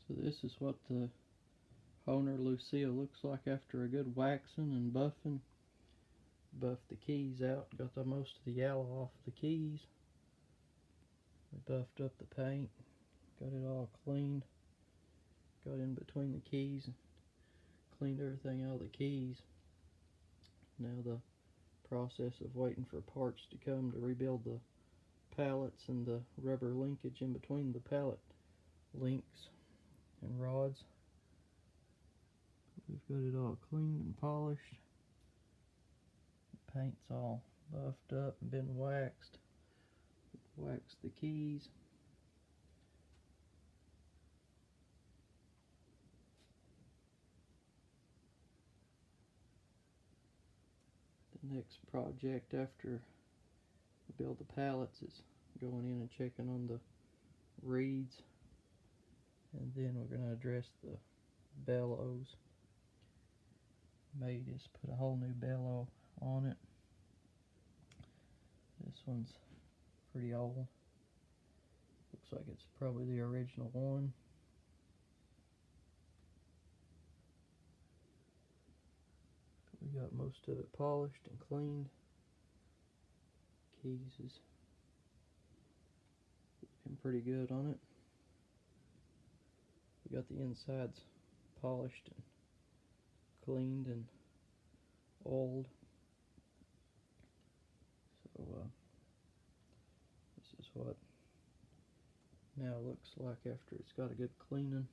So this is what the Hohner Lucia looks like after a good waxing and buffing. Buffed the keys out, got the most of the yellow off the keys. We buffed up the paint, got it all cleaned, got in between the keys, cleaned everything out of the keys. Now the process of waiting for parts to come to rebuild the pallets and the rubber linkage in between the pallet links and rods. We've got it all cleaned and polished. The paint's all buffed up and been waxed. Waxed the keys. The next project after we build the pallets is going in and checking on the reeds, and then we're going to address the bellows. May just put a whole new bellow on it. This one's pretty old. Looks like it's probably the original one. But we got most of it polished and cleaned. Keys is looking pretty good on it. We got the insides polished and cleaned and oiled. So this is what now looks like after it's got a good cleaning.